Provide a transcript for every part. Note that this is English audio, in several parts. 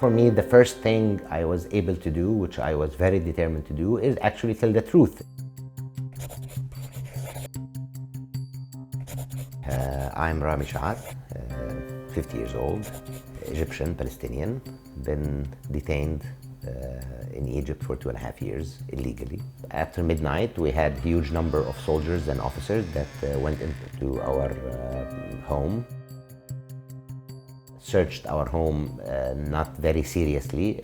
For me, the first thing I was able to do, which I was very determined to do, is actually tell the truth. I'm Ramy Shaath, 50 years old, Egyptian, Palestinian, been detained in Egypt for 2.5 years illegally. After midnight, we had a huge number of soldiers and officers that went into our home. Searched our home not very seriously,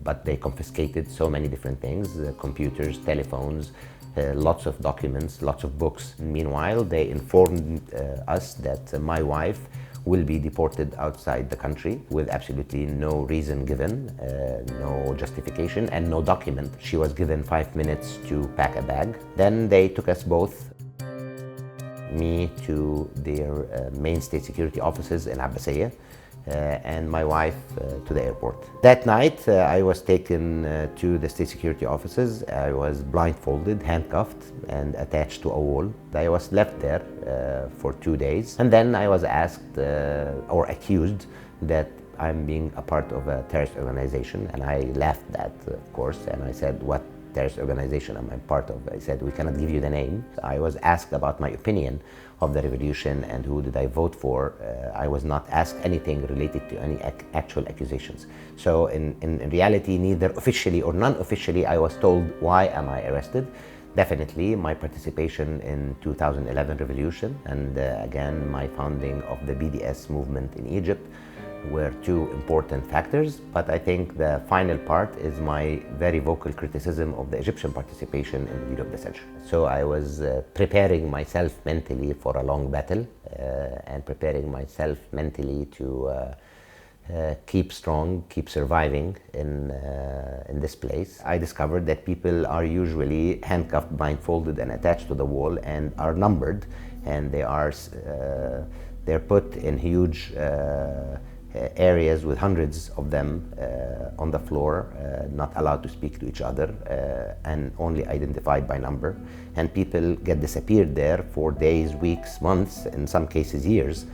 but they confiscated so many different things, computers, telephones, lots of documents, lots of books. Meanwhile, they informed us that my wife will be deported outside the country with absolutely no reason given, no justification, and no document. She was given 5 minutes to pack a bag. Then they took us both, me to their main state security offices in Abbasiyah, and my wife to the airport. That night, I was taken to the state security offices. I was blindfolded, handcuffed, and attached to a wall. I was left there for 2 days. And then I was asked or accused that I'm being a part of a terrorist organization. And I laughed at that, of course, and I said, what terrorist organization am I part of? I said, we cannot give you the name. I was asked about my opinion of the revolution and who did I vote for. I was not asked anything related to any actual accusations. So in reality, neither officially or non-officially, I was told why am I arrested. Definitely my participation in 2011 revolution and again my founding of the BDS movement in Egypt were two important factors, but I think the final part is my very vocal criticism of the Egyptian participation in the deal of the century. So I was preparing myself mentally for a long battle and preparing myself mentally to keep strong, keep surviving in this place. I discovered that people are usually handcuffed, blindfolded, and attached to the wall and are numbered, and they're put in huge areas with hundreds of them on the floor, not allowed to speak to each other and only identified by number. And people get disappeared there for days, weeks, months, in some cases years,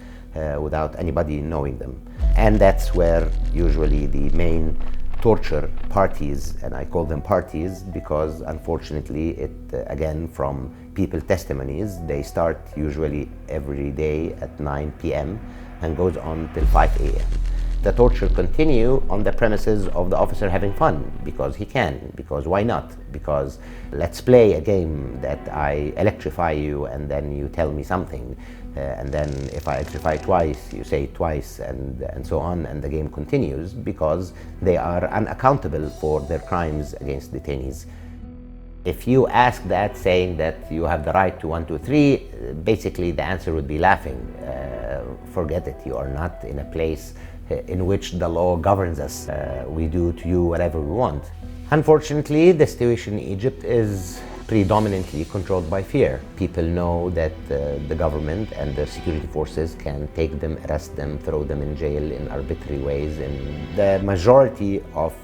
without anybody knowing them. And that's where usually the main torture parties, and I call them parties because unfortunately it, again, from people testimonies, they start usually every day at 9 p.m. and goes on till 5 a.m. The torture continue on the premises of the officer having fun, because he can, because why not? Because let's play a game that I electrify you and then you tell me something. And then if I electrify twice, you say it twice, and so on, and the game continues because they are unaccountable for their crimes against detainees. If you ask that, saying that you have the right to 1, 2, 3, basically the answer would be laughing. Forget it, you are not in a place in which the law governs us. We do to you whatever we want. Unfortunately, the situation in Egypt is predominantly controlled by fear. People know that the government and the security forces can take them, arrest them, throw them in jail in arbitrary ways. And the majority of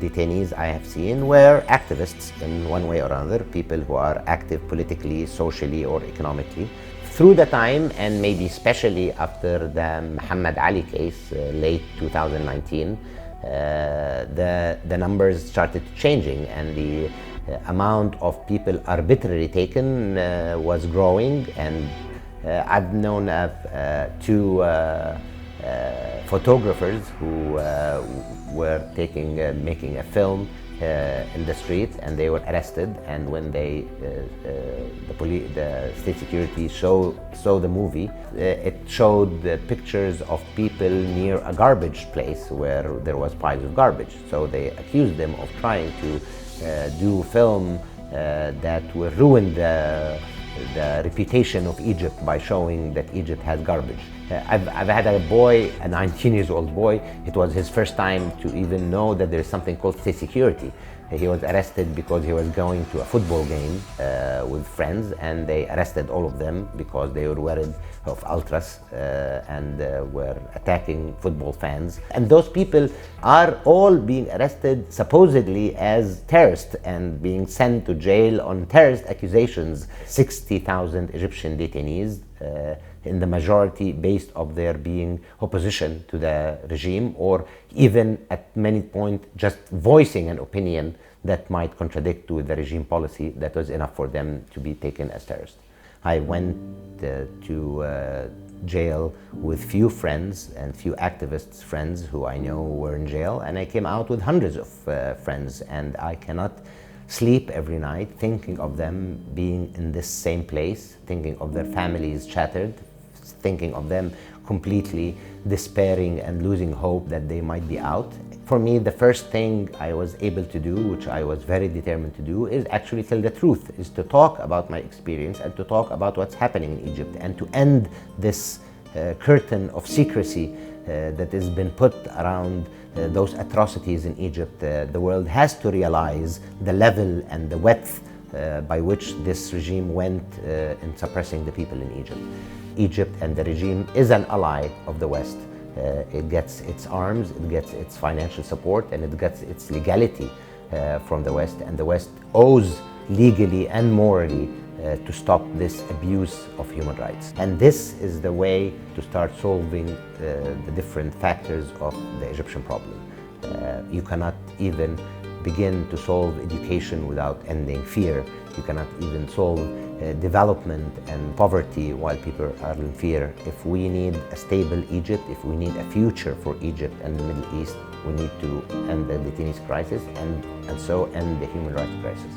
detainees I have seen were activists in one way or another, people who are active politically, socially, or economically. Through the time, and maybe especially after the Muhammad Ali case, late 2019, the numbers started changing and the amount of people arbitrarily taken was growing. And I've known of two photographers who were making a film in the street, and they were arrested. And when the state security saw the movie, it showed the pictures of people near a garbage place where there was piles of garbage. So they accused them of trying to do film that will ruin the reputation of Egypt by showing that Egypt has garbage. I've had a boy, a 19-year-old boy, it was his first time to even know that there is something called state security. He was arrested because he was going to a football game with friends, and they arrested all of them because they were worried of ultras and were attacking football fans. And those people are all being arrested supposedly as terrorists and being sent to jail on terrorist accusations. 60,000 Egyptian detainees in the majority based of their being opposition to the regime, or even at many points just voicing an opinion that might contradict to the regime policy, that was enough for them to be taken as terrorists. I went to jail with few friends and few activists friends who I know were in jail, and I came out with hundreds of friends, and I cannot sleep every night thinking of them being in this same place, thinking of their families shattered, thinking of them completely despairing and losing hope that they might be out. For me, the first thing I was able to do, which I was very determined to do, is actually tell the truth, is to talk about my experience and to talk about what's happening in Egypt, and to end this curtain of secrecy that has been put around those atrocities in Egypt. The world has to realize the level and the width by which this regime went in suppressing the people in Egypt. Egypt and the regime is an ally of the West. It gets its arms, it gets its financial support, and it gets its legality from the West, and the West owes legally and morally to stop this abuse of human rights. And this is the way to start solving the different factors of the Egyptian problem. You cannot even begin to solve education without ending fear. You cannot even solve development and poverty while people are in fear. If we need a stable Egypt, if we need a future for Egypt and the Middle East, we need to end the detainees crisis and so end the human rights crisis.